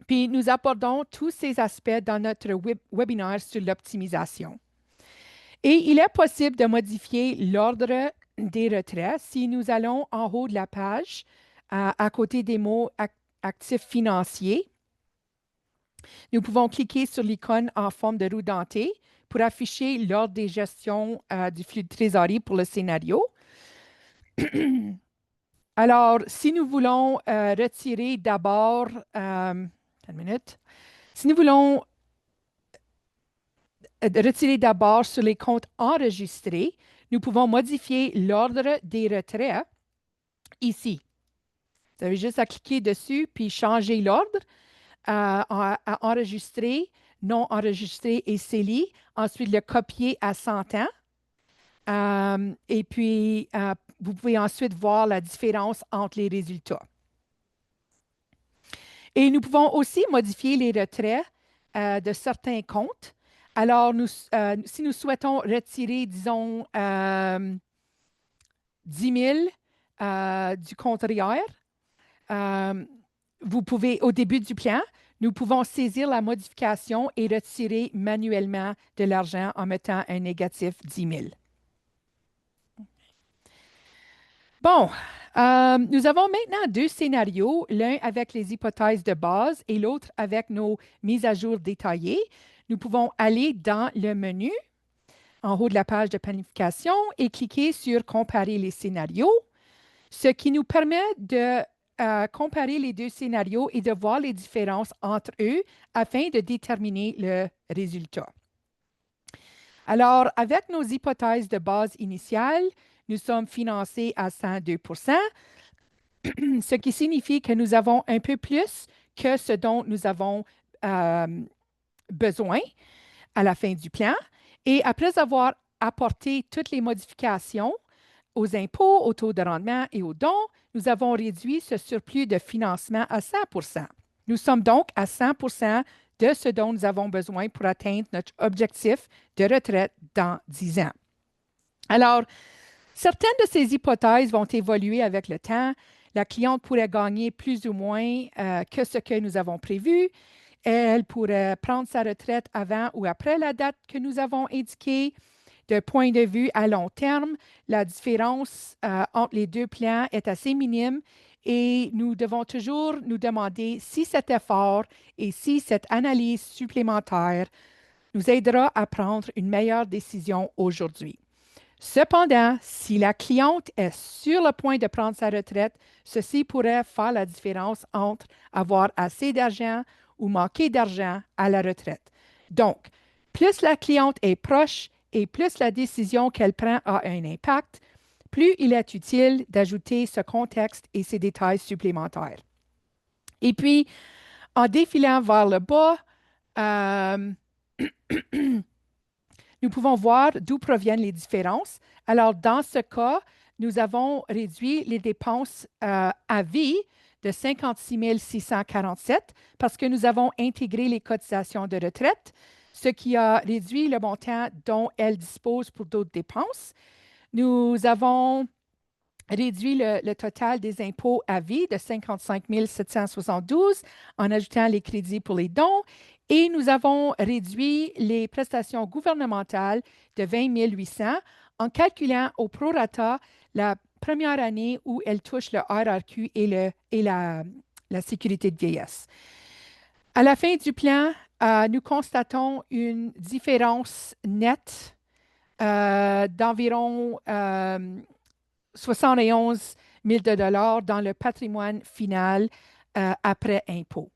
Puis, nous abordons tous ces aspects dans notre webinaire sur l'optimisation. Et il est possible de modifier l'ordre des retraits si nous allons en haut de la page, à côté des mots actifs financiers. Nous pouvons cliquer sur l'icône en forme de roue dentée pour afficher l'ordre des gestions du flux de trésorerie pour le scénario. Alors, si nous voulons retirer d'abord, une minute, si nous voulons retirer d'abord sur les comptes enregistrés, nous pouvons modifier l'ordre des retraits ici. Vous avez juste à cliquer dessus puis changer l'ordre à enregistrer, non enregistré et CELI. Ensuite, le copier à 100 ans. Et puis, vous pouvez ensuite voir la différence entre les résultats. Et nous pouvons aussi modifier les retraits de certains comptes. Alors, si nous souhaitons retirer, disons, 10 000 du compte REER, vous pouvez, au début du plan, nous pouvons saisir la modification et retirer manuellement de l'argent en mettant un négatif 10 000. Bon, nous avons maintenant deux scénarios, l'un avec les hypothèses de base et l'autre avec nos mises à jour détaillées. Nous pouvons aller dans le menu en haut de la page de planification et cliquer sur Comparer les scénarios, ce qui nous permet de comparer les deux scénarios et de voir les différences entre eux afin de déterminer le résultat. Alors, avec nos hypothèses de base initiales, nous sommes financés à 102 ce qui signifie que nous avons un peu plus que ce dont nous avons besoin à la fin du plan. Et après avoir apporté toutes les modifications aux impôts, au taux de rendement et aux dons, nous avons réduit ce surplus de financement à 100 Nous sommes donc à 100 de ce dont nous avons besoin pour atteindre notre objectif de retraite dans 10 ans. Alors, certaines de ces hypothèses vont évoluer avec le temps. La cliente pourrait gagner plus ou moins que ce que nous avons prévu. Elle pourrait prendre sa retraite avant ou après la date que nous avons indiquée. De point de vue à long terme, la différence entre les deux plans est assez minime et nous devons toujours nous demander si cet effort et si cette analyse supplémentaire nous aidera à prendre une meilleure décision aujourd'hui. Cependant, si la cliente est sur le point de prendre sa retraite, ceci pourrait faire la différence entre avoir assez d'argent ou manquer d'argent à la retraite. Donc, plus la cliente est proche et plus la décision qu'elle prend a un impact, plus il est utile d'ajouter ce contexte et ces détails supplémentaires. Et puis, en défilant vers le bas, nous pouvons voir d'où proviennent les différences. Alors, dans ce cas, nous avons réduit les dépenses à vie de 56 647 parce que nous avons intégré les cotisations de retraite, ce qui a réduit le montant dont elle dispose pour d'autres dépenses. Nous avons réduit le total des impôts à vie de 55 772 en ajoutant les crédits pour les dons et nous avons réduit les prestations gouvernementales de 20 800 en calculant au prorata la première année où elle touche le RRQ et la sécurité de vieillesse. À la fin du plan, nous constatons une différence nette d'environ 71 000 dans le patrimoine final après impôt.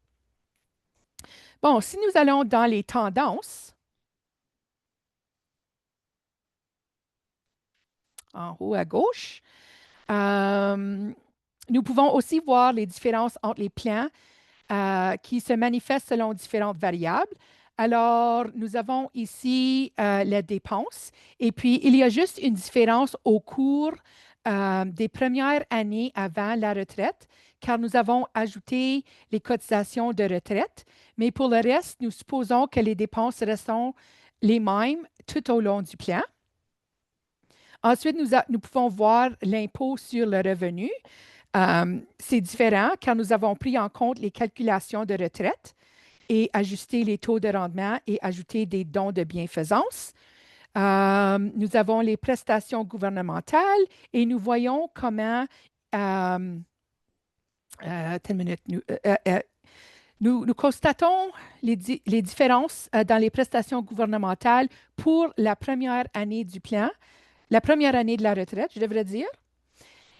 Bon, si nous allons dans les tendances, en haut à gauche, nous pouvons aussi voir les différences entre les plans qui se manifestent selon différentes variables. Alors, nous avons ici les dépenses et puis il y a juste une différence au cours des premières années avant la retraite, car nous avons ajouté les cotisations de retraite, mais pour le reste, nous supposons que les dépenses resteront les mêmes tout au long du plan. Ensuite, nous pouvons voir l'impôt sur le revenu. C'est différent car nous avons pris en compte les calculations de retraite et ajusté les taux de rendement et ajouté des dons de bienfaisance. Nous avons les prestations gouvernementales et nous voyons comment Nous constatons les différences dans les prestations gouvernementales pour la première année du plan, la première année de la retraite, je devrais dire.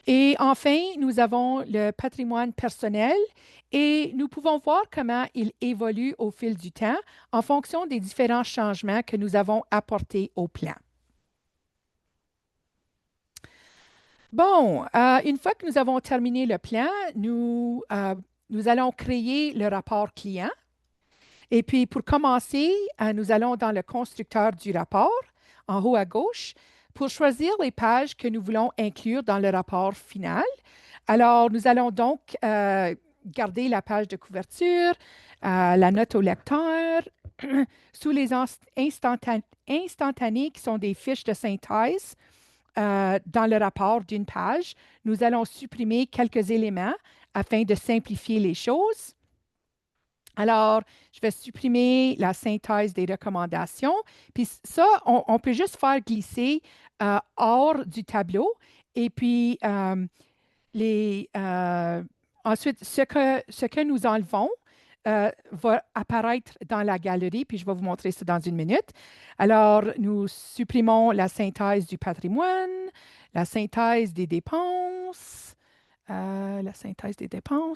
Et enfin, nous avons le patrimoine personnel et nous pouvons voir comment il évolue au fil du temps en fonction des différents changements que nous avons apportés au plan. Bon, une fois que nous avons terminé le plan, nous allons créer le rapport client. Et puis, pour commencer, nous allons dans le constructeur du rapport, en haut à gauche, pour choisir les pages que nous voulons inclure dans le rapport final. Alors, nous allons donc garder la page de couverture, la note au lecteur, sous les instantanés qui sont des fiches de synthèse dans le rapport d'une page. Nous allons supprimer quelques éléments afin de simplifier les choses. Alors, je vais supprimer la synthèse des recommandations. Puis ça, on peut juste faire glisser hors du tableau. Et puis, ensuite, ce que nous enlevons va apparaître dans la galerie, puis je vais vous montrer ça dans une minute. Alors, nous supprimons la synthèse du patrimoine, la synthèse des dépenses,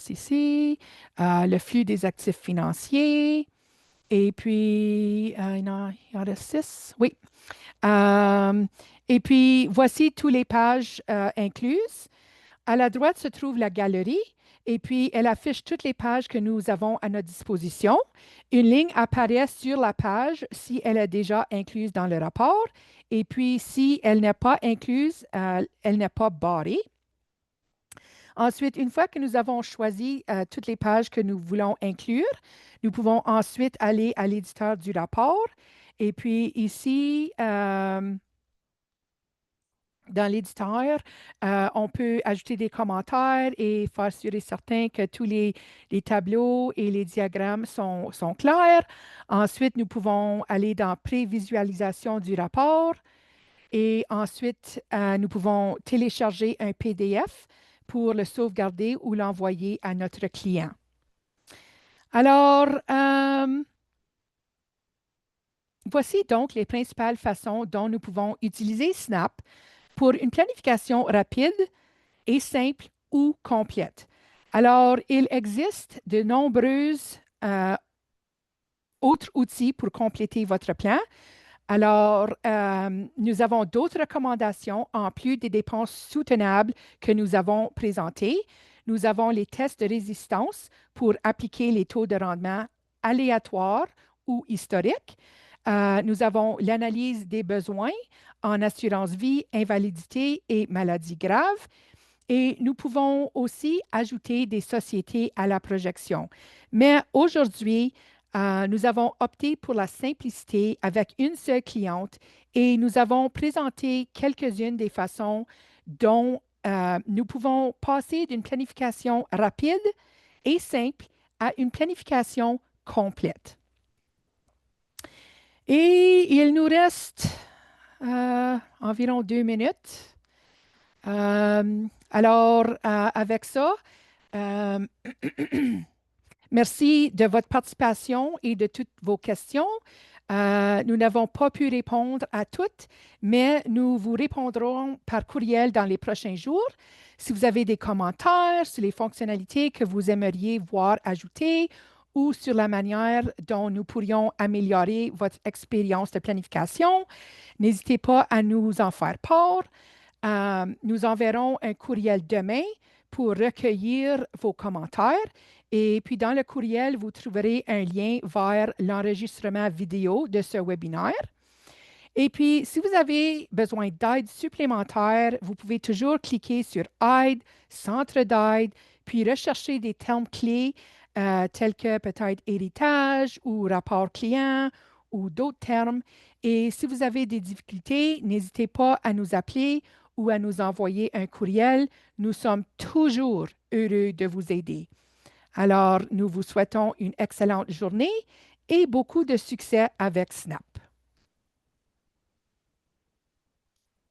ici, le flux des actifs financiers, et puis, il y en a 6, oui. Et puis, voici toutes les pages incluses. À la droite se trouve la galerie et puis elle affiche toutes les pages que nous avons à notre disposition. Une ligne apparaît sur la page si elle est déjà incluse dans le rapport et puis si elle n'est pas incluse, elle n'est pas barrée. Ensuite, une fois que nous avons choisi toutes les pages que nous voulons inclure, nous pouvons ensuite aller à l'éditeur du rapport. Et puis ici, dans l'éditeur, on peut ajouter des commentaires et faire assurer certain que tous les tableaux et les diagrammes sont clairs. Ensuite, nous pouvons aller dans Prévisualisation du rapport et ensuite, nous pouvons télécharger un PDF pour le sauvegarder ou l'envoyer à notre client. Alors, voici donc les principales façons dont nous pouvons utiliser Snap pour une planification rapide et simple ou complète. Alors, il existe de nombreuses autres outils pour compléter votre plan. Alors, nous avons d'autres recommandations en plus des dépenses soutenables que nous avons présentées. Nous avons les tests de résistance pour appliquer les taux de rendement aléatoires ou historiques. Nous avons l'analyse des besoins en assurance vie, invalidité et maladie grave. Et nous pouvons aussi ajouter des sociétés à la projection. Mais aujourd'hui, nous avons opté pour la simplicité avec une seule cliente et nous avons présenté quelques-unes des façons dont nous pouvons passer d'une planification rapide et simple à une planification complète. Et il nous reste environ 2 minutes. Alors, avec ça, merci de votre participation et de toutes vos questions. Nous n'avons pas pu répondre à toutes, mais nous vous répondrons par courriel dans les prochains jours. Si vous avez des commentaires sur les fonctionnalités que vous aimeriez voir ajoutées ou sur la manière dont nous pourrions améliorer votre expérience de planification, n'hésitez pas à nous en faire part. Nous enverrons un courriel demain pour recueillir vos commentaires. Et puis, dans le courriel, vous trouverez un lien vers l'enregistrement vidéo de ce webinaire. Et puis, si vous avez besoin d'aide supplémentaire, vous pouvez toujours cliquer sur Aide, Centre d'aide, puis rechercher des termes clés tels que peut-être héritage ou rapport client ou d'autres termes. Et si vous avez des difficultés, n'hésitez pas à nous appeler ou à nous envoyer un courriel. Nous sommes toujours heureux de vous aider. Alors, nous vous souhaitons une excellente journée et beaucoup de succès avec Snap.